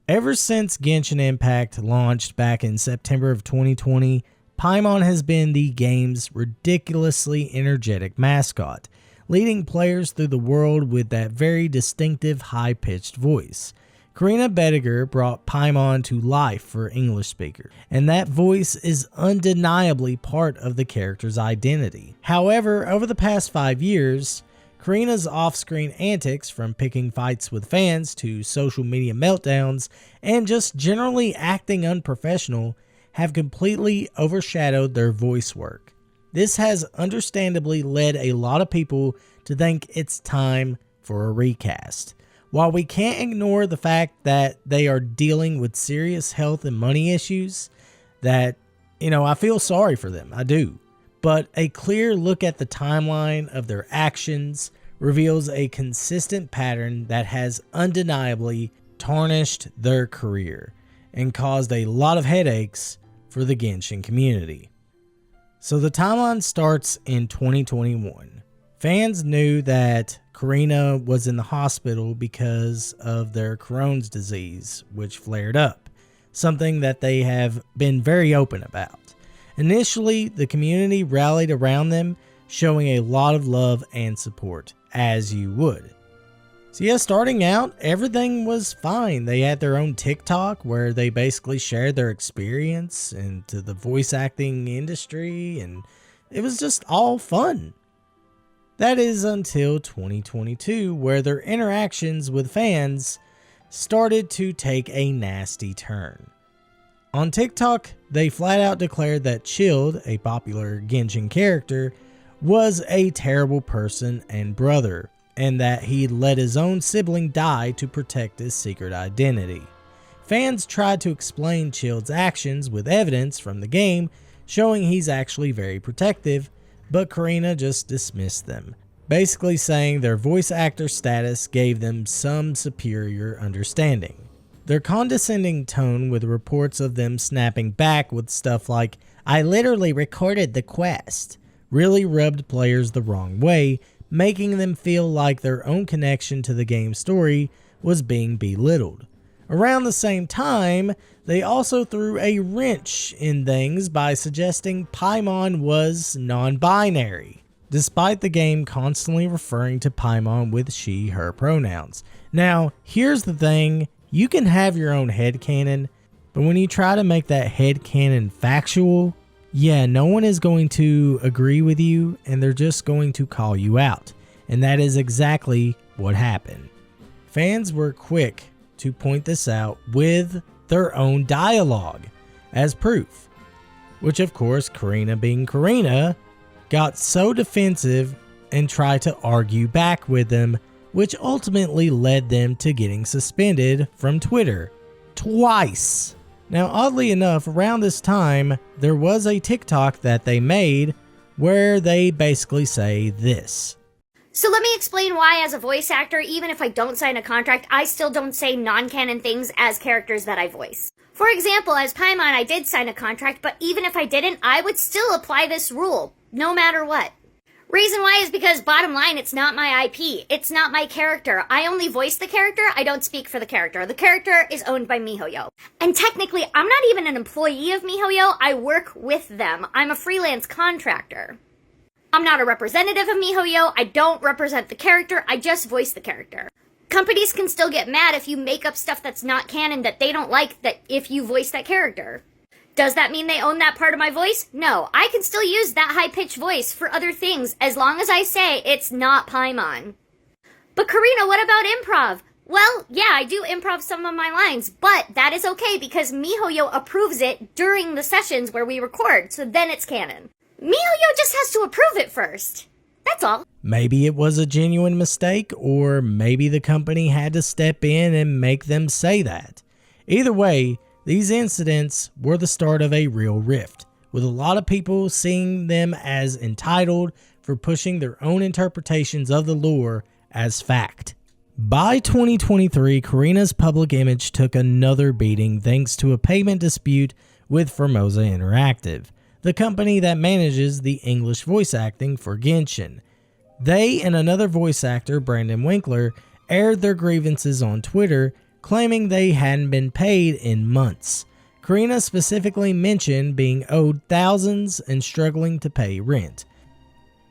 Ever since Genshin Impact launched back in September of 2020, Paimon has been the game's ridiculously energetic mascot, leading players through the world with that very distinctive high-pitched voice. Corina Boettger brought Paimon to life for English speakers, and that voice is undeniably part of the character's identity. However, over the past 5 years, Corina's off-screen antics, from picking fights with fans to social media meltdowns and just generally acting unprofessional, have completely overshadowed their voice work. This has understandably led a lot of people to think it's time for a recast. While we can't ignore the fact that they are dealing with serious health and money issues, that, I feel sorry for them, I do. But a clear look at the timeline of their actions reveals a consistent pattern that has undeniably tarnished their career and caused a lot of headaches for the Genshin community. So the timeline starts in 2021. Fans knew that Corina was in the hospital because of their Crohn's disease, which flared up, something that they have been very open about. Initially, the community rallied around them, showing a lot of love and support, as you would. So yeah, starting out, everything was fine. They had their own TikTok where they basically shared their experience into the voice acting industry, and it was just all fun. That is until 2022, where their interactions with fans started to take a nasty turn. On TikTok, they flat out declared that Chilled, a popular Genshin character, was a terrible person and brother, and that he'd let his own sibling die to protect his secret identity. Fans tried to explain Chilled's actions with evidence from the game showing he's actually very protective, but Corina just dismissed them, basically saying their voice actor status gave them some superior understanding. Their condescending tone, with reports of them snapping back with stuff like, "I literally recorded the quest," really rubbed players the wrong way, making them feel like their own connection to the game's story was being belittled. Around the same time, they also threw a wrench in things by suggesting Paimon was non-binary, despite the game constantly referring to Paimon with she, her pronouns. Now, here's the thing, you can have your own headcanon, but when you try to make that headcanon factual, yeah, no one is going to agree with you, and they're just going to call you out. And that is exactly what happened. Fans were quick to point this out with their own dialogue as proof, which of course, Corina being Corina, got so defensive and tried to argue back with them, which ultimately led them to getting suspended from Twitter twice. Now, oddly enough, around this time, there was a TikTok that they made where they basically say this. So let me explain why, as a voice actor, even if I don't sign a contract, I still don't say non-canon things as characters that I voice. For example, as Paimon, I did sign a contract, but even if I didn't, I would still apply this rule, no matter what. Reason why is because, bottom line, it's not my IP. It's not my character. I only voice the character. I don't speak for the character. The character is owned by MiHoYo. And technically, I'm not even an employee of MiHoYo. I work with them. I'm a freelance contractor. I'm not a representative of MiHoYo. I don't represent the character. I just voice the character. Companies can still get mad if you make up stuff that's not canon that they don't like that if you voice that character. Does that mean they own that part of my voice? No, I can still use that high-pitched voice for other things as long as I say it's not Paimon. But Corina, what about improv? Well, yeah, I do improv some of my lines, but that is okay because MiHoYo approves it during the sessions where we record, so then it's canon. MiHoYo just has to approve it first. That's all. Maybe it was a genuine mistake, or maybe the company had to step in and make them say that. Either way, these incidents were the start of a real rift, with a lot of people seeing them as entitled for pushing their own interpretations of the lore as fact. By 2023, Corina's public image took another beating thanks to a payment dispute with Formosa Interactive, the company that manages the English voice acting for Genshin. They and another voice actor, Brandon Winkler, aired their grievances on Twitter, claiming they hadn't been paid in months. Corina specifically mentioned being owed thousands and struggling to pay rent.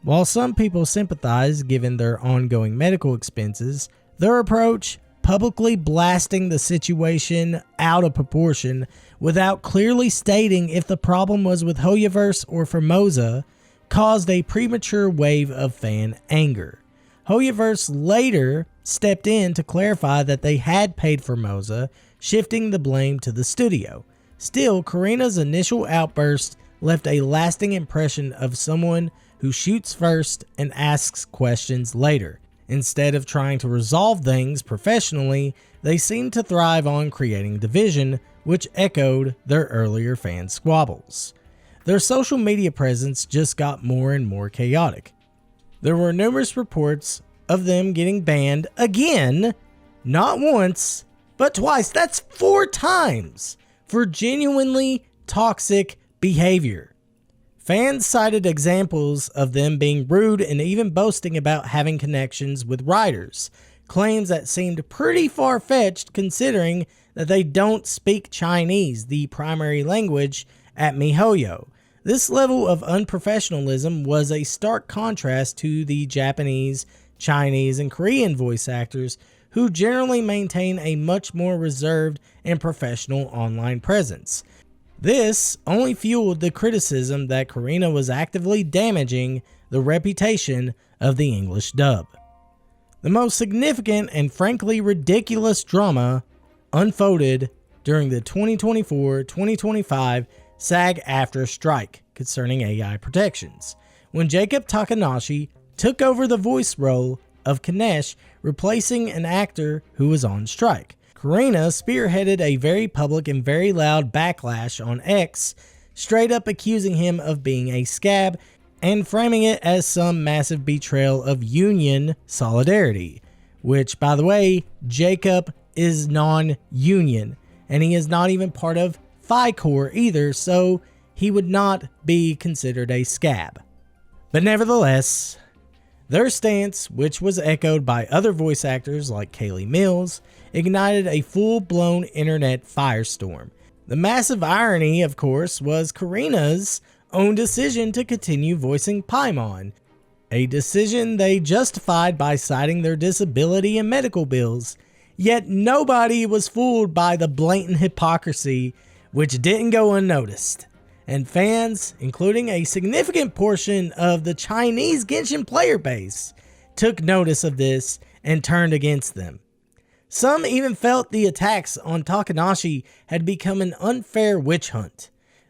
While some people sympathize given their ongoing medical expenses, their approach, publicly blasting the situation out of proportion without clearly stating if the problem was with HoYoverse or Formosa, caused a premature wave of fan anger. HoYoverse later stepped in to clarify that they had paid Formosa, shifting the blame to the studio. Still, Corina's initial outburst left a lasting impression of someone who shoots first and asks questions later. Instead of trying to resolve things professionally, they seemed to thrive on creating division, which echoed their earlier fan squabbles. Their social media presence just got more and more chaotic. There were numerous reports of them getting banned again, not once, but twice. That's 4 times for genuinely toxic behavior. Fans cited examples of them being rude and even boasting about having connections with writers, claims that seemed pretty far-fetched considering that they don't speak Chinese, the primary language at MiHoYo. This level of unprofessionalism was a stark contrast to the Japanese, Chinese, and Korean voice actors who generally maintain a much more reserved and professional online presence. This only fueled the criticism that Corina was actively damaging the reputation of the English dub. The most significant and frankly ridiculous drama unfolded during the 2024-2025 SAG-AFTRA strike concerning AI protections, when Jacob Takanashi took over the voice role of Kanesh, replacing an actor who was on strike. Corina spearheaded a very public and very loud backlash on X, straight up accusing him of being a scab and framing it as some massive betrayal of union solidarity, which, by the way, Jacob is non-union, and he is not even part of Phi Corps either, so he would not be considered a scab. But nevertheless, their stance, which was echoed by other voice actors like Kaylee Mills, ignited a full-blown internet firestorm. The massive irony, of course, was Corina's own decision to continue voicing Paimon, a decision they justified by citing their disability and medical bills. Yet nobody was fooled by the blatant hypocrisy, which didn't go unnoticed. And fans, including a significant portion of the Chinese Genshin player base, took notice of this and turned against them. Some even felt the attacks on Takanashi had become an unfair witch hunt.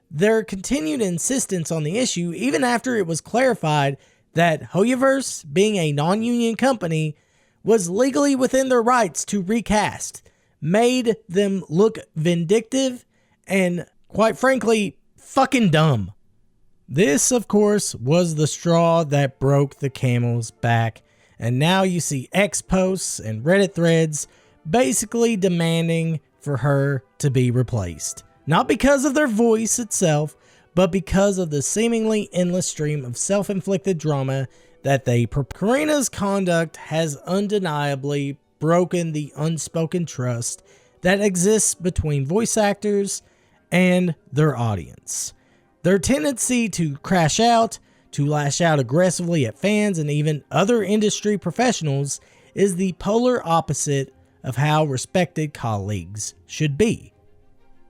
Their continued insistence on the issue, even after it was clarified that HoYoverse, being a non-union company, was legally within their rights to recast, made them look vindictive and, quite frankly, fucking dumb. This, of course, was the straw that broke the camel's back, and now you see X posts and Reddit threads basically demanding for her to be replaced. Not because of their voice itself, but because of the seemingly endless stream of self-inflicted drama that they Corina's conduct has undeniably broken the unspoken trust that exists between voice actors and their audience. Their tendency to crash out, to lash out aggressively at fans and even other industry professionals is the polar opposite of how respected colleagues should be.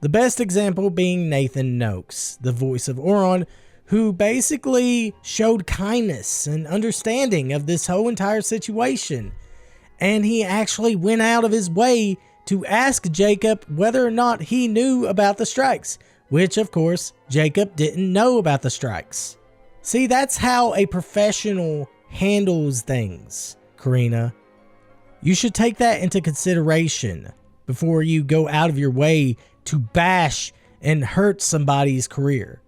The best example being Nathan Noakes, the voice of Auron, who basically showed kindness and understanding of this whole entire situation. And he actually went out of his way to ask Jacob whether or not he knew about the strikes, which of course Jacob didn't know about the strikes. See, that's how a professional handles things, Corina. You should take that into consideration before you go out of your way to bash and hurt somebody's career.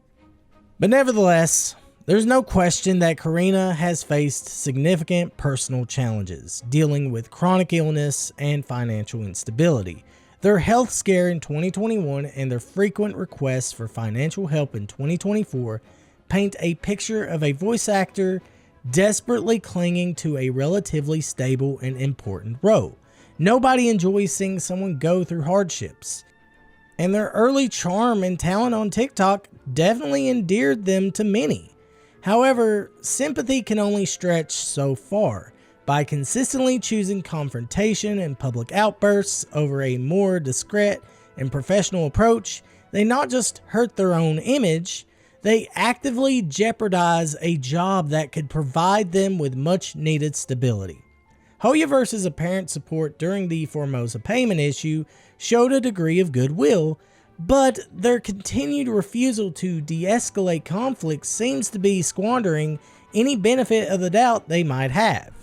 But nevertheless, there's no question that Corina has faced significant personal challenges, dealing with chronic illness and financial instability. Their health scare in 2021 and their frequent requests for financial help in 2024 paint a picture of a voice actor desperately clinging to a relatively stable and important role. Nobody enjoys seeing someone go through hardships. And their early charm and talent on TikTok definitely endeared them to many. However, sympathy can only stretch so far. By consistently choosing confrontation and public outbursts over a more discreet and professional approach, they not just hurt their own image, they actively jeopardize a job that could provide them with much needed stability. HoYoverse's apparent support during the Formosa Paimon issue showed a degree of goodwill, but their continued refusal to de-escalate conflict seems to be squandering any benefit of the doubt they might have.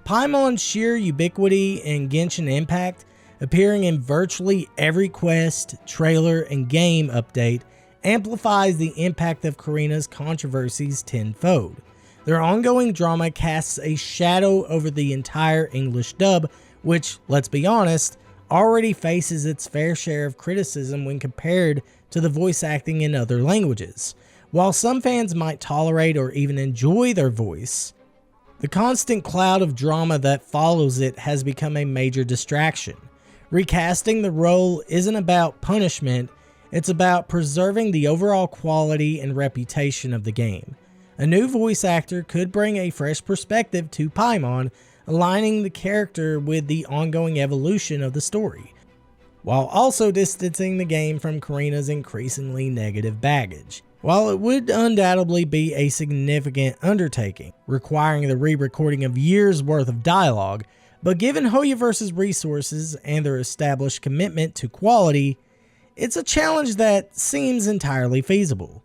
Paimon's sheer ubiquity in Genshin Impact, appearing in virtually every quest, trailer, and game update, amplifies the impact of Corina's controversies tenfold. Their ongoing drama casts a shadow over the entire English dub, which, let's be honest, already faces its fair share of criticism when compared to the voice acting in other languages. While some fans might tolerate or even enjoy their voice, the constant cloud of drama that follows it has become a major distraction. Recasting the role isn't about punishment, it's about preserving the overall quality and reputation of the game. A new voice actor could bring a fresh perspective to Paimon, aligning the character with the ongoing evolution of the story, while also distancing the game from Corina's increasingly negative baggage. While it would undoubtedly be a significant undertaking, requiring the re-recording of years' worth of dialogue, but given HoYoverse's resources and their established commitment to quality, it's a challenge that seems entirely feasible.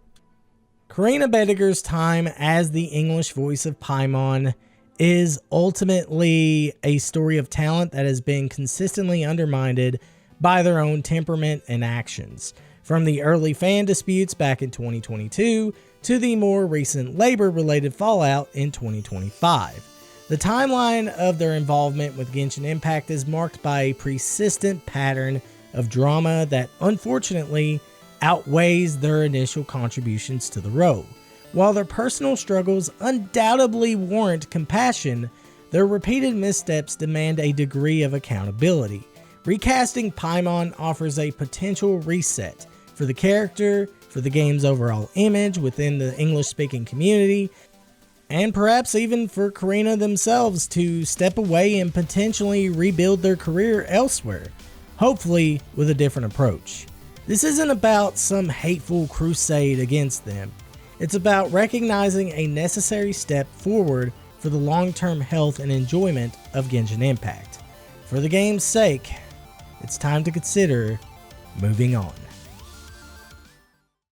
Corina Boettger's time as the English voice of Paimon is ultimately a story of talent that has been consistently undermined by their own temperament and actions. From the early fan disputes back in 2022 to the more recent labor-related fallout in 2025. The timeline of their involvement with Genshin Impact is marked by a persistent pattern of drama that unfortunately outweighs their initial contributions to the role. While their personal struggles undoubtedly warrant compassion, their repeated missteps demand a degree of accountability. Recasting Paimon offers a potential reset for the character, for the game's overall image within the English-speaking community, and perhaps even for Corina themselves to step away and potentially rebuild their career elsewhere, hopefully with a different approach. This isn't about some hateful crusade against them. It's about recognizing a necessary step forward for the long-term health and enjoyment of Genshin Impact. For the game's sake, it's time to consider moving on.